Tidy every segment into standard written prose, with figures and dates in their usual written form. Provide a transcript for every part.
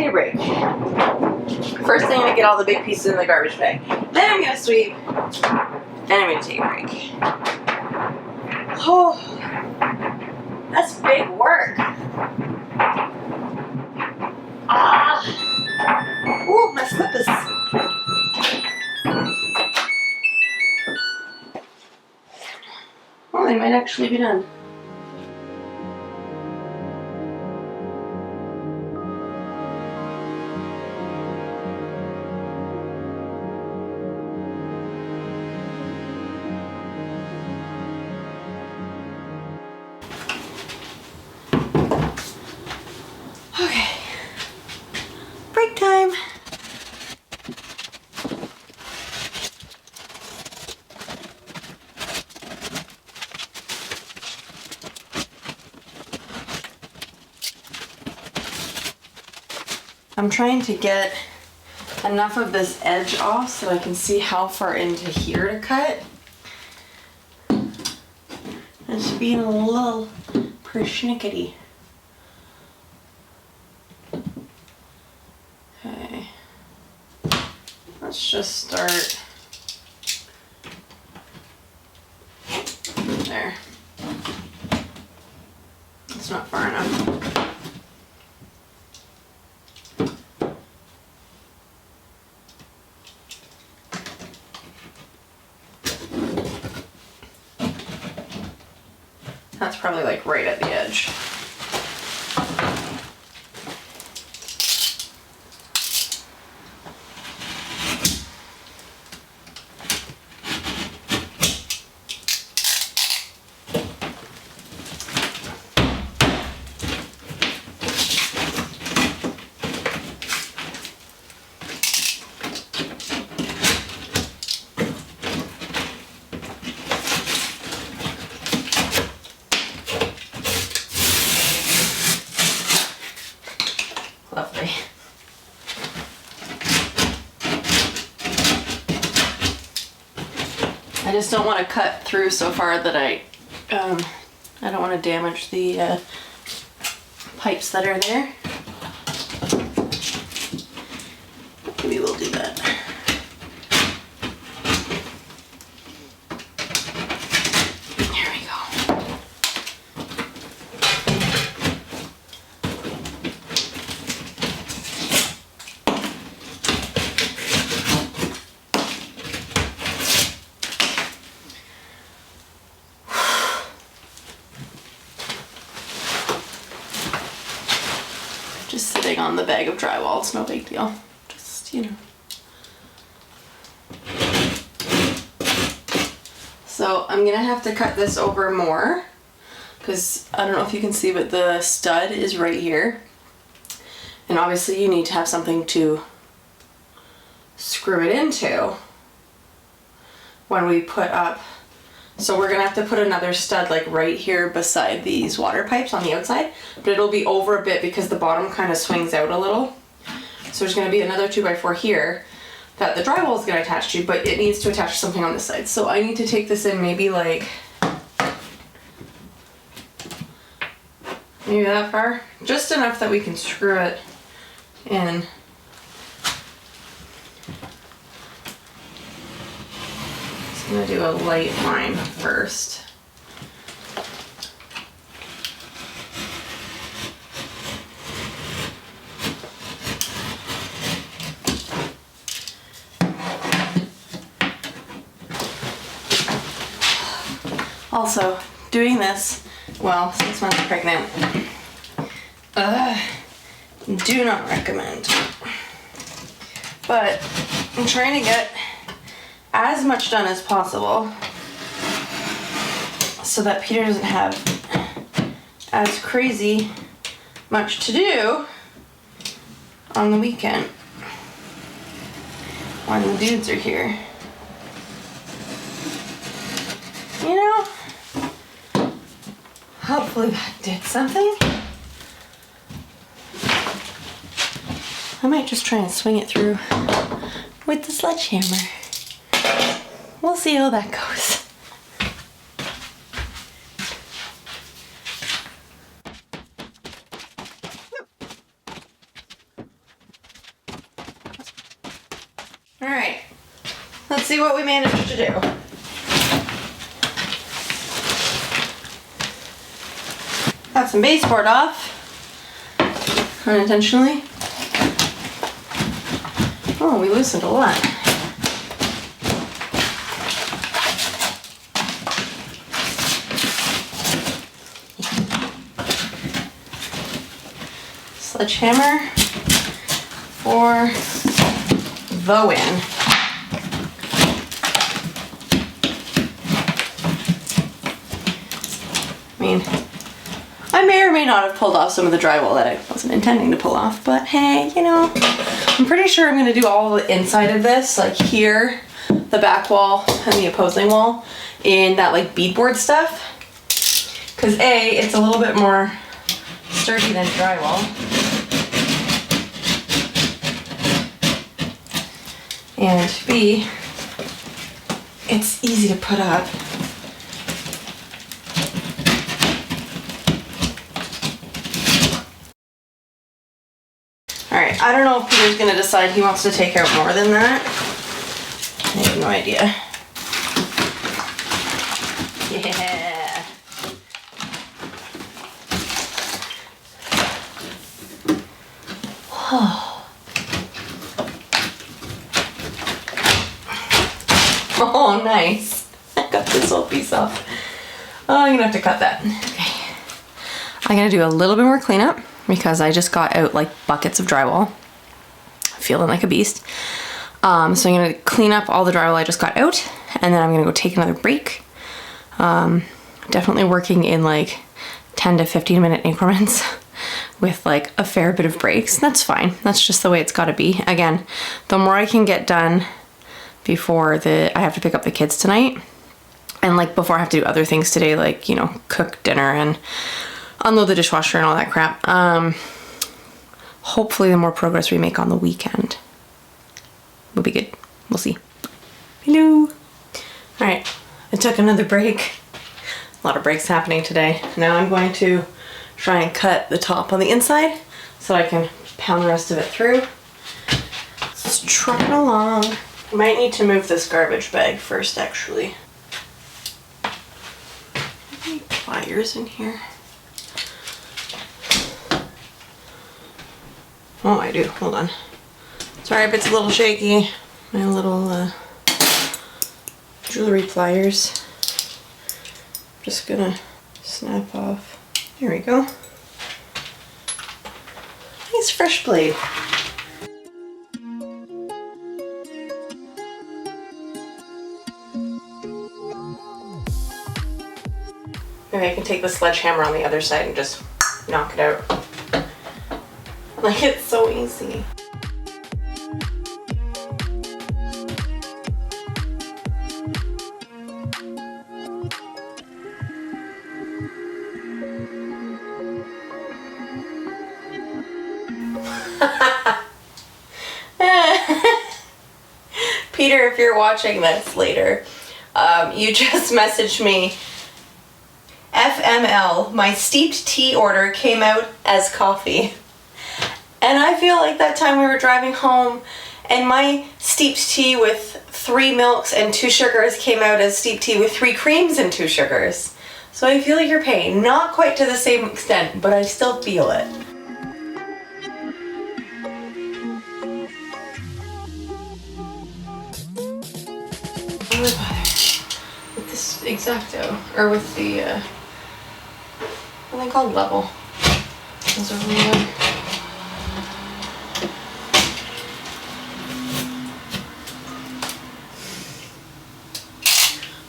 take a break. First thing, I'm gonna get all the big pieces in the garbage bag. Then I'm gonna sweep. Then I'm gonna take a break. Oh, that's big work. Ah. Ooh, my slippers. Well, they might actually be done. Okay, break time. I'm trying to get enough of this edge off so I can see how far into here to cut. It's being a little persnickety. Okay, let's just start there. It's not far enough. That's probably like right at the edge. Lovely. I just don't want to cut through so far that I don't want to damage the pipes that are there. Maybe we'll do that. There we go. Just sitting on the bag of drywall, it's no big deal. Just, you know. So I'm gonna have to cut this over more because I don't know if you can see, but the stud is right here. And obviously you need to have something to screw it into when we put up. So we're gonna have to put another stud like right here beside these water pipes on the outside, but it'll be over a bit because the bottom kind of swings out a little. So there's gonna be another 2x4 here that the drywall is gonna attach to, but it needs to attach to something on this side. So I need to take this in maybe like, maybe that far, just enough that we can screw it in. I'm gonna do a light line first. Also, doing this while 6 months pregnant, do not recommend. But I'm trying to get as much done as possible so that Peter doesn't have as crazy much to do on the weekend when the dudes are here. You know, hopefully that did something. I might just try and swing it through with the sledgehammer. We'll see how that goes. let's see what we managed to do. Got some baseboard off, unintentionally. Oh, we loosened a lot. Sledgehammer for the win. I mean, I may or may not have pulled off some of the drywall that I wasn't intending to pull off, but hey, you know, I'm pretty sure I'm gonna do all the inside of this, like here, the back wall, and the opposing wall, in that like beadboard stuff. Because A, it's a little bit more sturdy than drywall. And B, it's easy to put up. Alright, I don't know if Peter's gonna decide he wants to take out more than that. I have no idea. Yeah. Oh, nice. I got this whole piece off. Oh, I'm gonna have to cut that. Okay. I'm gonna do a little bit more cleanup because I just got out like buckets of drywall. Feeling like a beast. So I'm gonna clean up all the drywall I just got out, and then I'm gonna go take another break. Definitely working in like 10 to 15 minute increments with like a fair bit of breaks. That's fine. That's just the way it's gotta be. Again, the more I can get done before I have to pick up the kids tonight, and like before I have to do other things today, like, you know, cook dinner and unload the dishwasher and all that crap. Hopefully the more progress we make on the weekend will be good. We'll see. Hello. All right, I took another break. A lot of breaks happening today. Now I'm going to try and cut the top on the inside so I can pound the rest of it through. Just trucking along. I might need to move this garbage bag first, actually. Any pliers in here? Oh, I do. Hold on. Sorry if it's a little shaky. My little jewelry pliers. Just gonna snap off. There we go. Nice fresh blade. Maybe I can take the sledgehammer on the other side and just knock it out. Like, it's so easy. Peter, if you're watching this later, you just messaged me, FML, my steeped tea order came out as coffee. And I feel like that time we were driving home and my steeped tea with 3 milks and 2 sugars came out as steeped tea with 3 creams and 2 sugars. So I feel your pain. Not quite to the same extent, but I still feel it. I would bother with this X-Acto, or with the, what are they called? Level. Those are really...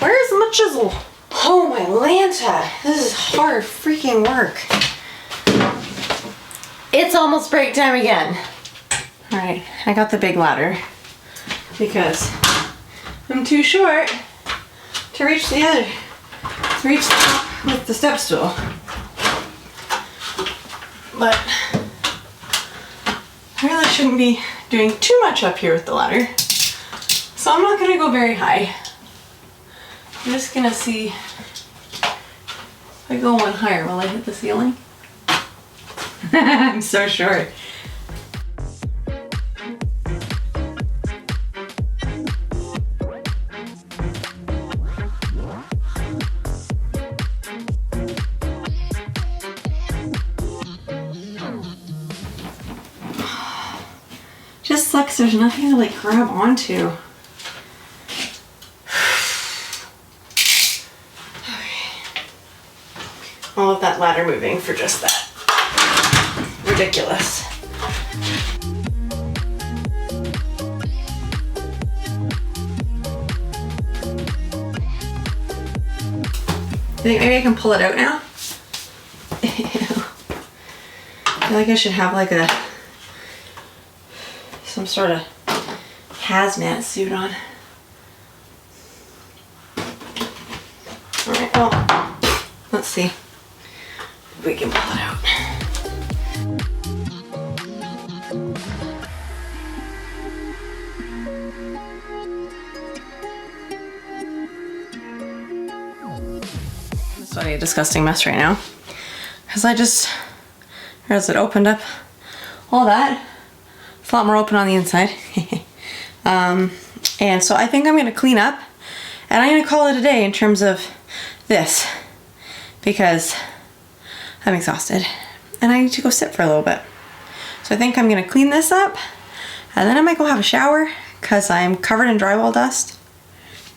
Where's my chisel? Oh, my Lanta. This is hard freaking work. It's almost break time again. Alright, I got the big ladder because I'm too short to reach the top with the step stool. But I really shouldn't be doing too much up here with the ladder. So I'm not gonna go very high. I'm just gonna see if I go one higher, will I hit the ceiling? I'm so short. sucks. There's nothing to like grab onto. All of that ladder moving for just that. Ridiculous. I think maybe I can pull it out now. Ew. I feel like I should have like some sort of hazmat suit on. All right, well, let's see if we can pull it out. It's a disgusting mess right now because as it opened up all that, it's a lot more open on the inside. And so I think I'm going to clean up and I'm going to call it a day in terms of this because I'm exhausted and I need to go sit for a little bit. So I think I'm going to clean this up and then I might go have a shower because I'm covered in drywall dust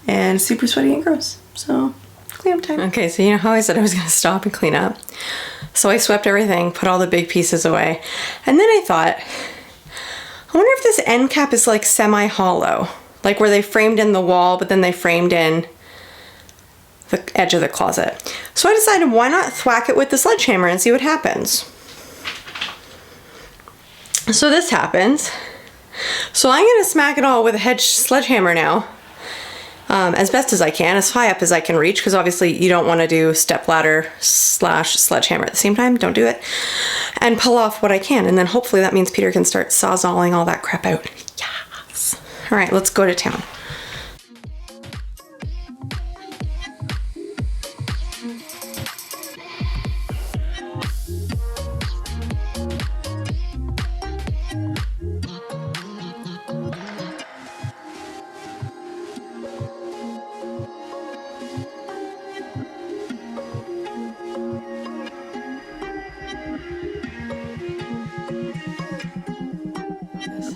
and super sweaty and gross. So clean up time. Okay, so you know how I said I was going to stop and clean up? So I swept everything, put all the big pieces away, and then I thought, I wonder if this end cap is like semi-hollow, like where they framed in the wall, but then they framed in the edge of the closet. So I decided why not thwack it with the sledgehammer and see what happens. So this happens. So I'm going to smack it all with a sledgehammer now. As best as I can, as high up as I can reach, because obviously you don't want to do stepladder / sledgehammer at the same time. Don't do it. And pull off what I can, and then hopefully that means Peter can start sawzalling all that crap out. Yes. All right, let's go to town.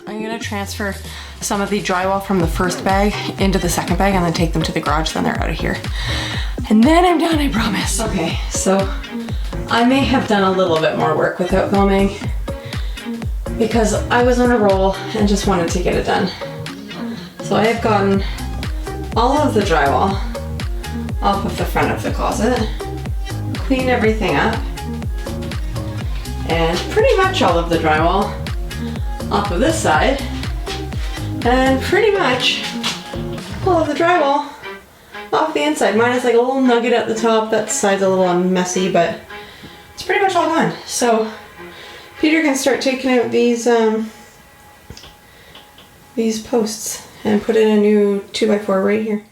I'm gonna transfer some of the drywall from the first bag into the second bag and then take them to the garage, then they're out of here. And then I'm done, I promise. Okay, so I may have done a little bit more work without filming because I was on a roll and just wanted to get it done. So I have gotten all of the drywall off of the front of the closet, cleaned everything up, and pretty much all of the drywall off of this side, and pretty much all of the drywall off the inside. Mine is like a little nugget at the top. That side's a little messy, but it's pretty much all gone. So Peter can start taking out these posts and put in a new 2x4 right here.